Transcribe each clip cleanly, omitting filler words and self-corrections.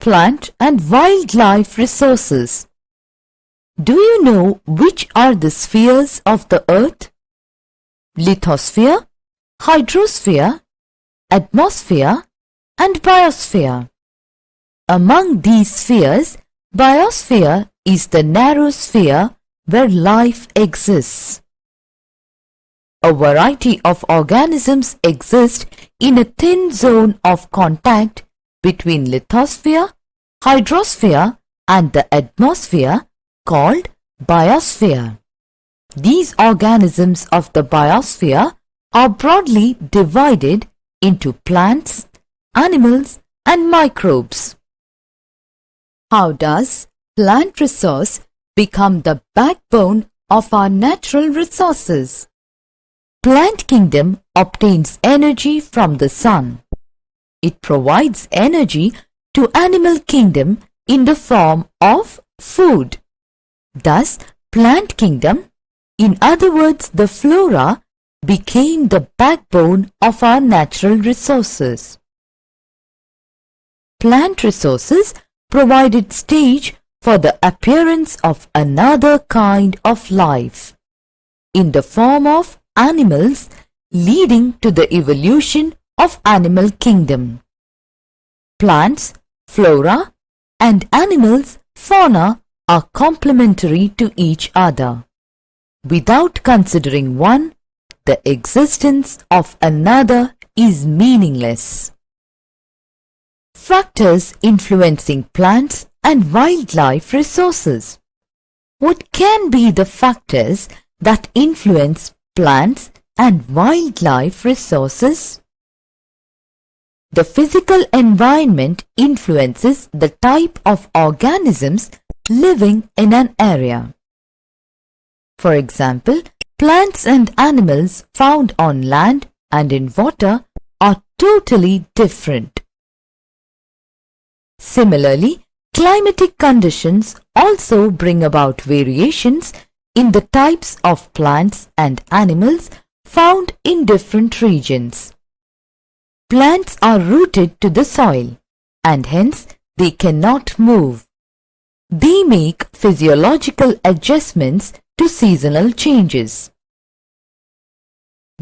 plant and wildlife resources. Do you know which are the spheres of the earth? Lithosphere, hydrosphere, atmosphere and biosphere. Among these spheres, biosphere is the narrow sphere where life exists. A variety of organisms exist in a thin zone of contact between lithosphere, hydrosphere and the atmosphere called biosphere. These organisms of the biosphere are broadly divided into plants, animals and microbes. How does plant resource become the backbone of our natural resources? Plant kingdom obtains energy from the sun. It provides energy to animal kingdom in the form of food. Thus, plant kingdom, in other words the flora, became the backbone of our natural resources. Plant resources provided stage for the appearance of another kind of life, in the form of animals, leading to the evolution of animal kingdom. Plants, flora, and animals, fauna, are complementary to each other. Without considering one, the existence of another is meaningless. Factors influencing plants and wildlife resources. What can be the factors that influence plants and wildlife resources? The physical environment influences the type of organisms living in an area. For example, plants and animals found on land and in water are totally different. Similarly, climatic conditions also bring about variations in the types of plants and animals found in different regions. Plants are rooted to the soil and hence they cannot move. They make physiological adjustments to seasonal changes.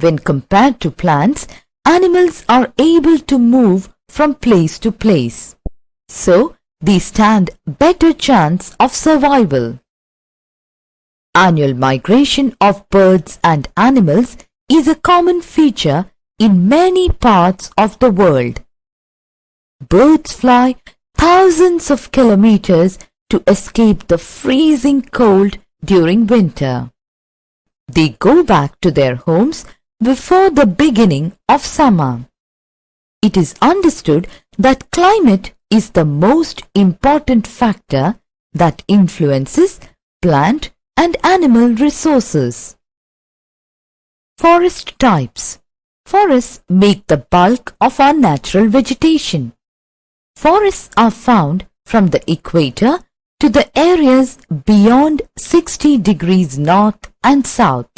When compared to plants, animals are able to move from place to place, so they stand better chance of survival. Annual migration of birds and animals is a common feature in many parts of the world. Birds fly thousands of kilometers to escape the freezing cold during winter. They go back to their homes before the beginning of summer. It is understood that climate is the most important factor that influences plant and animal resources. Forest types. Forests make the bulk of our natural vegetation. Forests are found from the equator to the areas beyond 60 degrees north and south.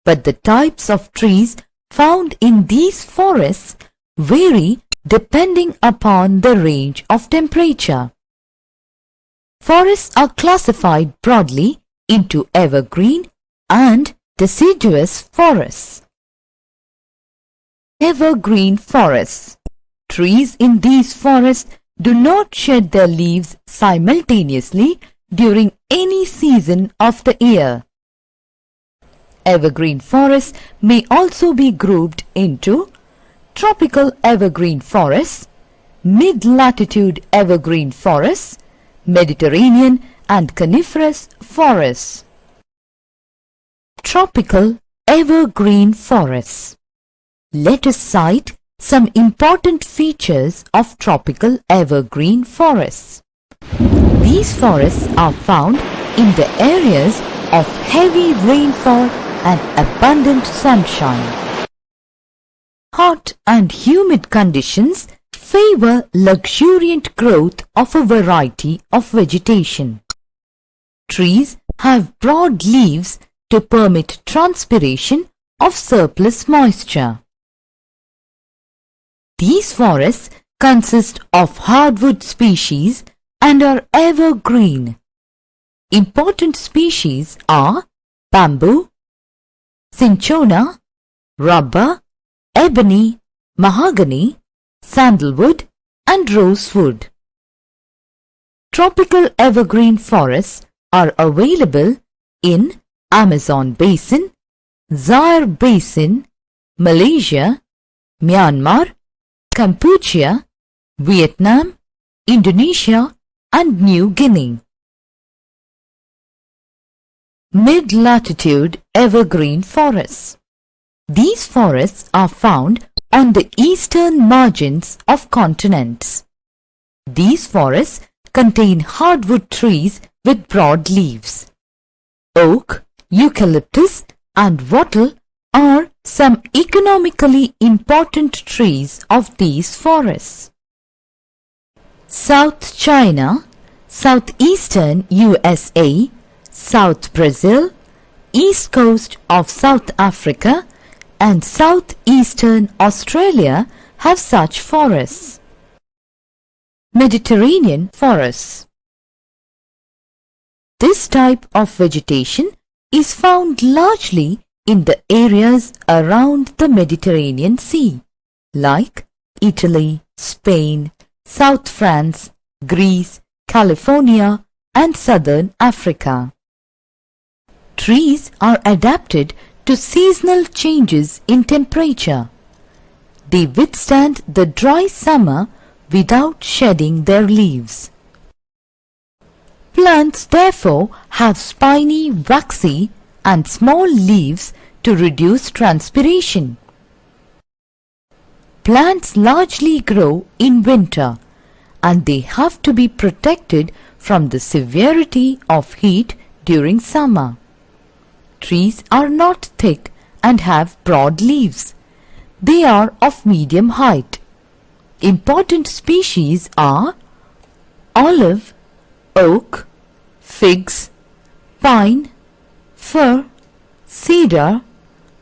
But the types of trees found in these forests vary depending upon the range of temperature. Forests are classified broadly into evergreen and deciduous forests. Evergreen forests. Trees in these forests do not shed their leaves simultaneously during any season of the year. Evergreen forests may also be grouped into tropical evergreen forests, mid-latitude evergreen forests, Mediterranean and coniferous forests. Tropical evergreen forests. Let us cite some important features of tropical evergreen forests. These forests are found in the areas of heavy rainfall and abundant sunshine. Hot and humid conditions favor luxuriant growth of a variety of vegetation. Trees have broad leaves to permit transpiration of surplus moisture. These forests consist of hardwood species and are evergreen. Important species are bamboo, cinchona, rubber, ebony, mahogany, sandalwood and rosewood. Tropical evergreen forests are available in Amazon Basin, Zaire Basin, Malaysia, Myanmar, Cambodia, Vietnam, Indonesia and New Guinea. Mid-latitude evergreen forests. These forests are found on the eastern margins of continents. These forests contain hardwood trees with broad leaves. Oak, eucalyptus and wattle are some economically important trees of these forests. South China, southeastern USA, South Brazil, east coast of South Africa and southeastern Australia have such forests. Mediterranean forests. This type of vegetation is found largely in the areas around the Mediterranean Sea, like Italy, Spain, South France, Greece, California and southern Africa. Trees are adapted to seasonal changes in temperature. They withstand the dry summer without shedding their leaves. Plants therefore have spiny, waxy and small leaves to reduce transpiration. Plants largely grow in winter and they have to be protected from the severity of heat during summer. Trees are not thick and have broad leaves. They are of medium height. Important species are olive, oak, figs, pine, fir, cedar,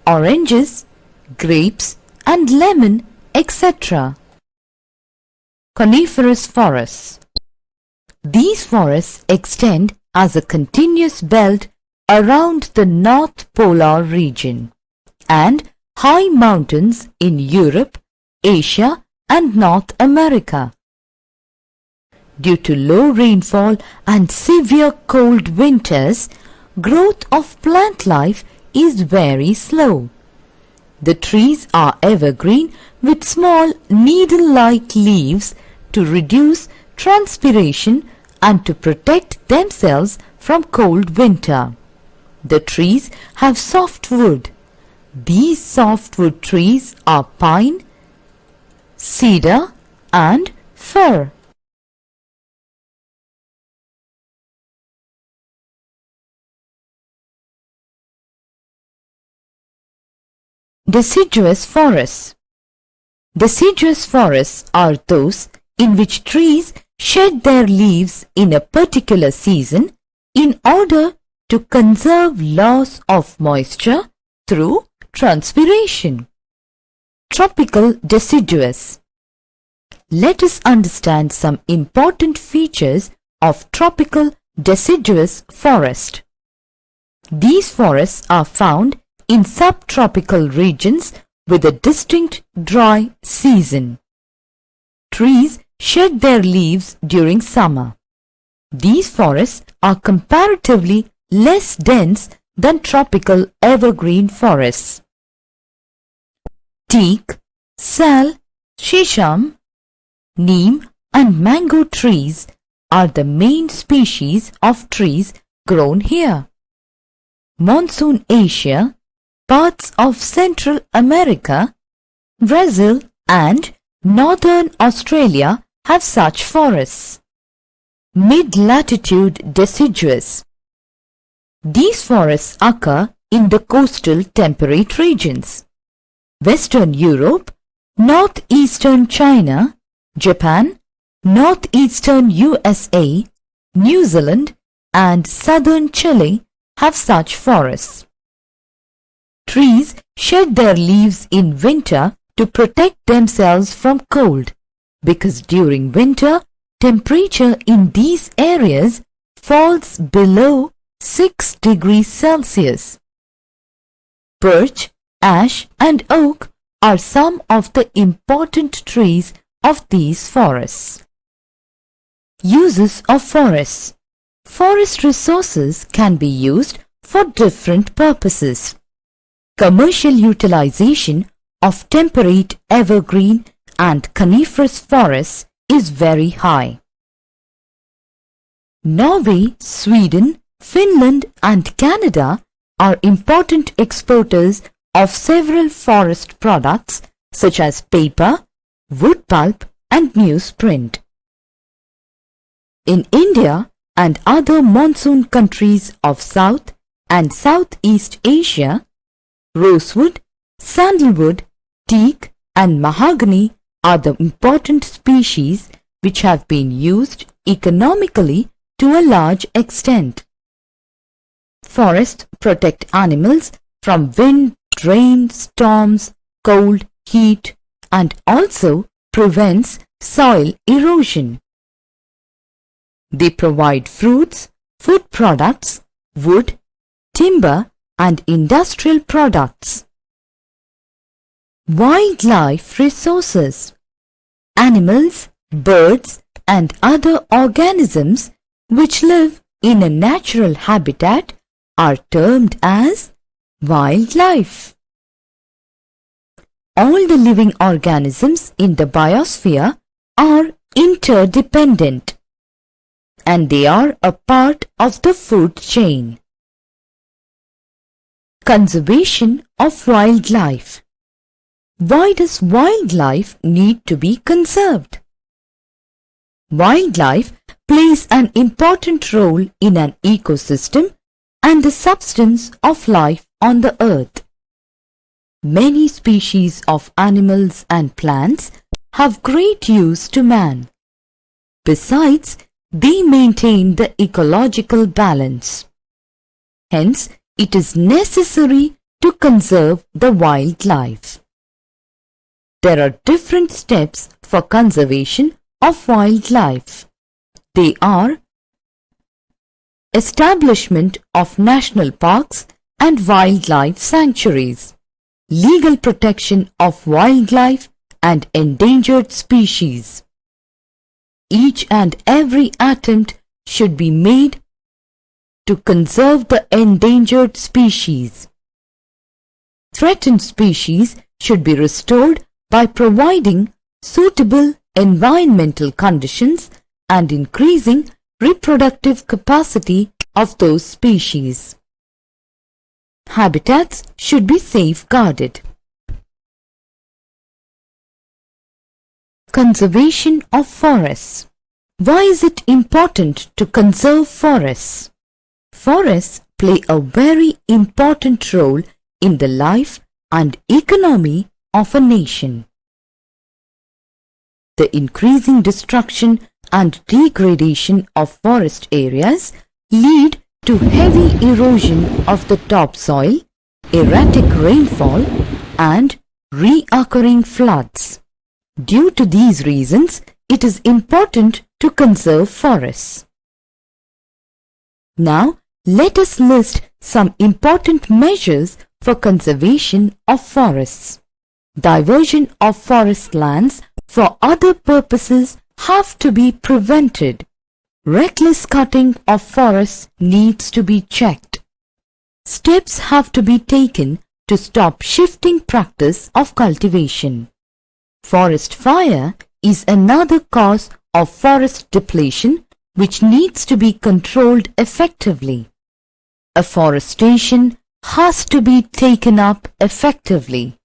oranges, grapes and lemon, etc. Coniferous forests. These forests extend as a continuous belt around the North Polar region and high mountains in Europe, Asia and North America. Due to low rainfall and severe cold winters, growth of plant life is very slow. The trees are evergreen with small needle-like leaves to reduce transpiration and to protect themselves from cold winter. The trees have soft wood. These softwood trees are pine, cedar and fir. Deciduous forests. Deciduous forests are those in which trees shed their leaves in a particular season in order to conserve loss of moisture through transpiration. Tropical deciduous. Let us understand some important features of tropical deciduous forest. These forests are found in subtropical regions with a distinct dry season. Trees shed their leaves during summer. These forests are comparatively less dense than tropical evergreen forests. Teak, sal, shisham, neem and mango trees are the main species of trees grown here. Monsoon Asia, parts of Central America, Brazil and Northern Australia have such forests. Mid-latitude deciduous. These forests occur in the coastal temperate regions. Western Europe, northeastern China, Japan, northeastern USA, New Zealand and southern Chile have such forests. Trees shed their leaves in winter to protect themselves from cold. because during winter, temperature in these areas falls below 6 degrees Celsius. Birch, ash and oak are some of the important trees of these forests. Uses of forests. Forest resources can be used for different purposes. Commercial utilization of temperate evergreen and coniferous forests is very high. Norway, Sweden, Finland and Canada are important exporters of several forest products such as paper, wood pulp and newsprint. In India and other monsoon countries of South and Southeast Asia, rosewood, sandalwood, teak and mahogany are the important species which have been used economically to a large extent. Forests protect animals from wind, rain, storms, cold, heat and also prevents soil erosion. They provide fruits, food products, wood, timber and industrial products. Wildlife resources. Animals, birds and other organisms which live in a natural habitat are termed as wildlife. All the living organisms in the biosphere are interdependent and they are a part of the food chain. Conservation of wildlife. Why does wildlife need to be conserved? Wildlife plays an important role in an ecosystem and the substance of life on the earth. Many species of animals and plants have great use to man. Besides, they maintain the ecological balance. Hence, it is necessary to conserve the wildlife. There are different steps for conservation of wildlife. They are establishment of national parks and wildlife sanctuaries, legal protection of wildlife and endangered species. Each and every attempt should be made to conserve the endangered species. Threatened species should be restored by providing suitable environmental conditions and increasing reproductive capacity of those species. Habitats should be safeguarded. Conservation of forests. Why is it important to conserve forests? Forests play a very important role in the life and economy of a nation. The increasing destruction and degradation of forest areas lead to heavy erosion of the topsoil, erratic rainfall and reoccurring floods. Due to these reasons, it is important to conserve forests. Now, let us list some important measures for conservation of forests. Diversion of forest lands for other purposes have to be prevented. Reckless cutting of forests needs to be checked. Steps have to be taken to stop shifting practice of cultivation. Forest fire is another cause of forest depletion which needs to be controlled effectively. Afforestation has to be taken up effectively.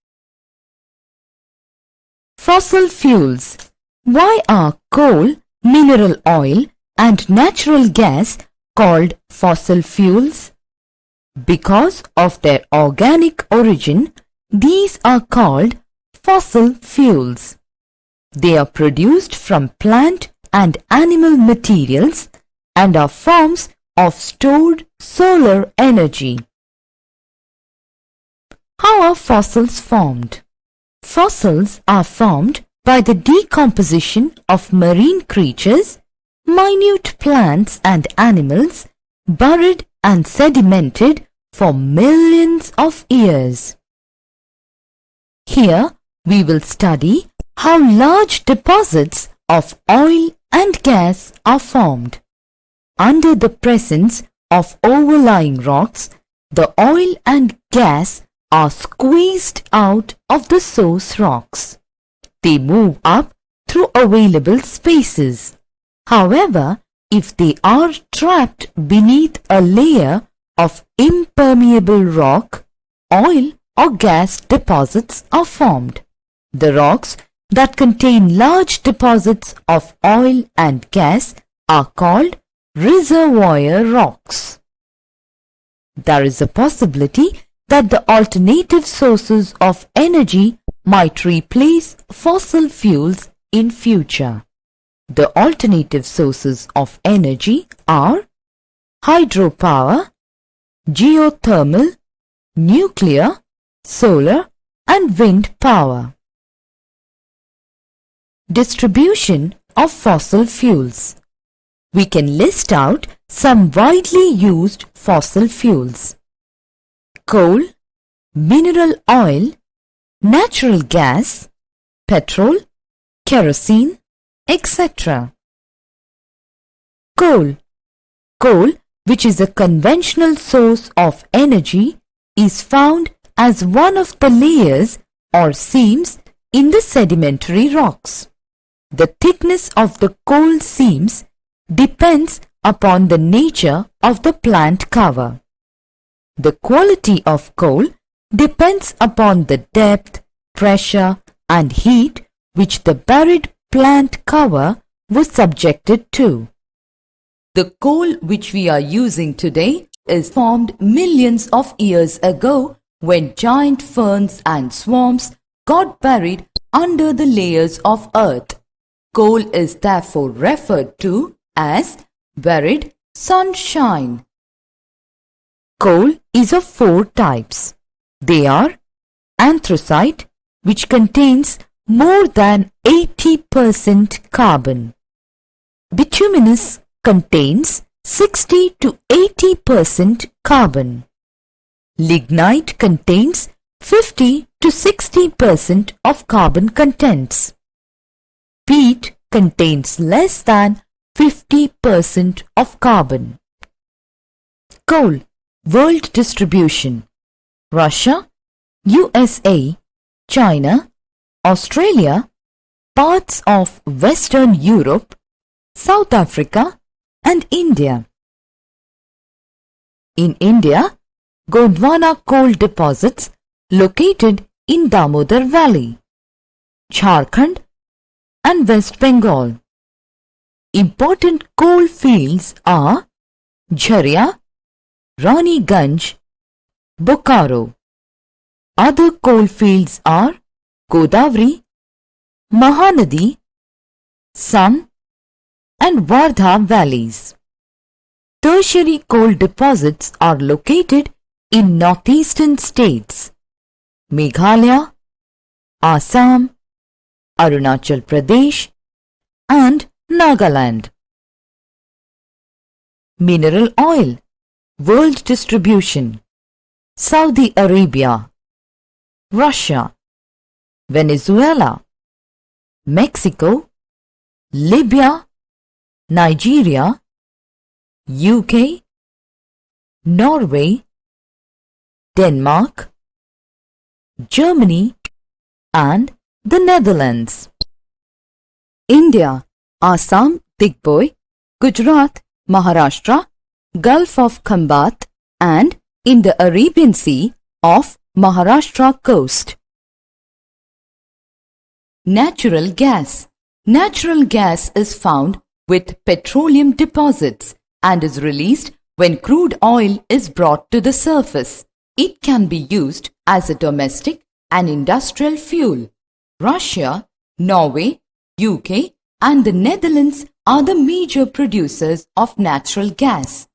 Fossil fuels. Why are coal, mineral oil and natural gas called fossil fuels? Because of their organic origin, these are called fossil fuels. They are produced from plant and animal materials and are forms of stored solar energy. How are fossils formed? Fossils are formed by the decomposition of marine creatures, minute plants and animals buried and sedimented for millions of years. Here we will study how large deposits of oil and gas are formed. Under the presence of overlying rocks, the oil and gas are squeezed out of the source rocks. They move up through available spaces. However, if they are trapped beneath a layer of impermeable rock, oil or gas deposits are formed. The rocks that contain large deposits of oil and gas are called reservoir rocks. There is a possibility that the alternative sources of energy might replace fossil fuels in future. The alternative sources of energy are hydropower, geothermal, nuclear, solar and wind power. Distribution of fossil fuels. We can list out some widely used fossil fuels: coal, mineral oil, natural gas, petrol, kerosene, etc. Coal. Coal, which is a conventional source of energy, is found as one of the layers or seams in the sedimentary rocks. The thickness of the coal seams depends upon the nature of the plant cover. The quality of coal depends upon the depth, pressure and heat which the buried plant cover was subjected to. The coal which we are using today is formed millions of years ago when giant ferns and swamps got buried under the layers of earth. Coal is therefore referred to as buried sunshine. Coal is of 4 types. They are anthracite, which contains more than 80% carbon. Bituminous contains 60 to 80% carbon. Lignite contains 50 to 60% of carbon contents. Peat contains less than 50% of carbon. Coal, world distribution: Russia, USA, China, Australia, parts of Western Europe, South Africa and India. In India, Gondwana coal deposits located in Damodar Valley, Jharkhand and West Bengal. Important coal fields are Jharia, Raniganj, Bokaro. Other coal fields are Godavari, Mahanadi, Son and Wardha valleys. Tertiary coal deposits are located in northeastern states: Meghalaya, Assam, Arunachal Pradesh and Nagaland. Mineral oil, world distribution: Saudi Arabia, Russia, Venezuela, Mexico, Libya, Nigeria, UK, Norway, Denmark, Germany and the Netherlands. India, Assam, Digboi, Gujarat, Maharashtra, Gulf of Khambat and in the Arabian Sea of Maharashtra coast. Natural gas. Natural gas is found with petroleum deposits and is released when crude oil is brought to the surface. It can be used as a domestic and industrial fuel. Russia, Norway, UK and the Netherlands are the major producers of natural gas.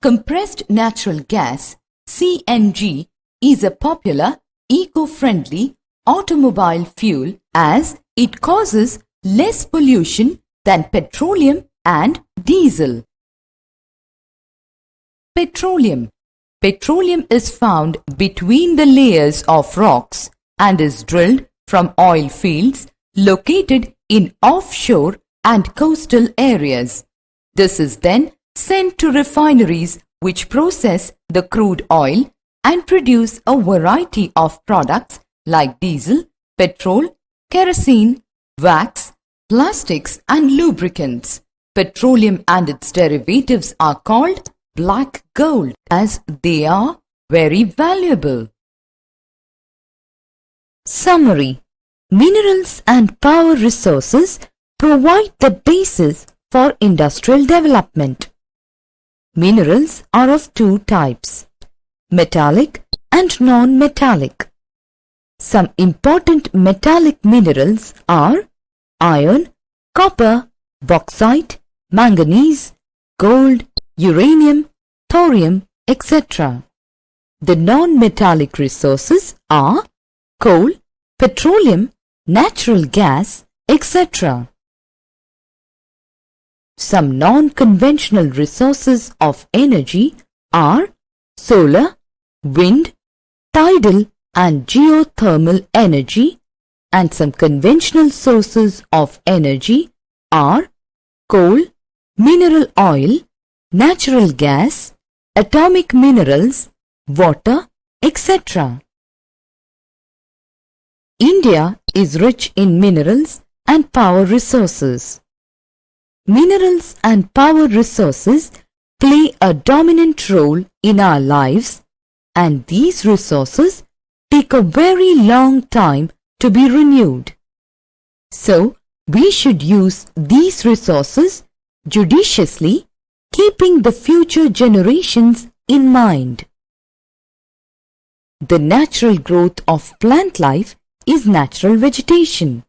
Compressed natural gas, CNG, is a popular, eco-friendly, automobile fuel as it causes less pollution than petroleum and diesel. Petroleum. Petroleum is found between the layers of rocks and is drilled from oil fields located in offshore and coastal areas. This is then sent to refineries which process the crude oil and produce a variety of products like diesel, petrol, kerosene, wax, plastics and lubricants. Petroleum and its derivatives are called black gold as they are very valuable. Summary. Minerals and power resources provide the basis for industrial development. Minerals are of two types, metallic and non-metallic. Some important metallic minerals are iron, copper, bauxite, manganese, gold, uranium, thorium, etc. The non-metallic resources are coal, petroleum, natural gas, etc. Some non-conventional resources of energy are solar, wind, tidal and geothermal energy, and some conventional sources of energy are coal, mineral oil, natural gas, atomic minerals, water, etc. India is rich in minerals and power resources. Minerals and power resources play a dominant role in our lives, and these resources take a very long time to be renewed. So, we should use these resources judiciously, keeping the future generations in mind. The natural growth of plant life is natural vegetation.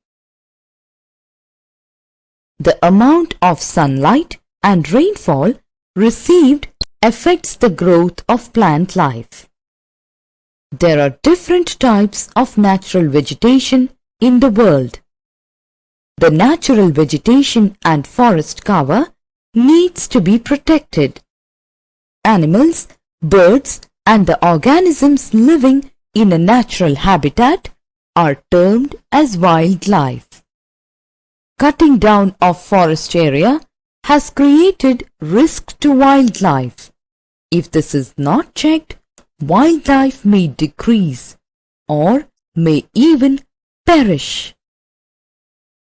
The amount of sunlight and rainfall received affects the growth of plant life. There are different types of natural vegetation in the world. The natural vegetation and forest cover needs to be protected. Animals, birds and the organisms living in a natural habitat are termed as wildlife. Cutting down of forest area has created risk to wildlife. If this is not checked, wildlife may decrease or may even perish.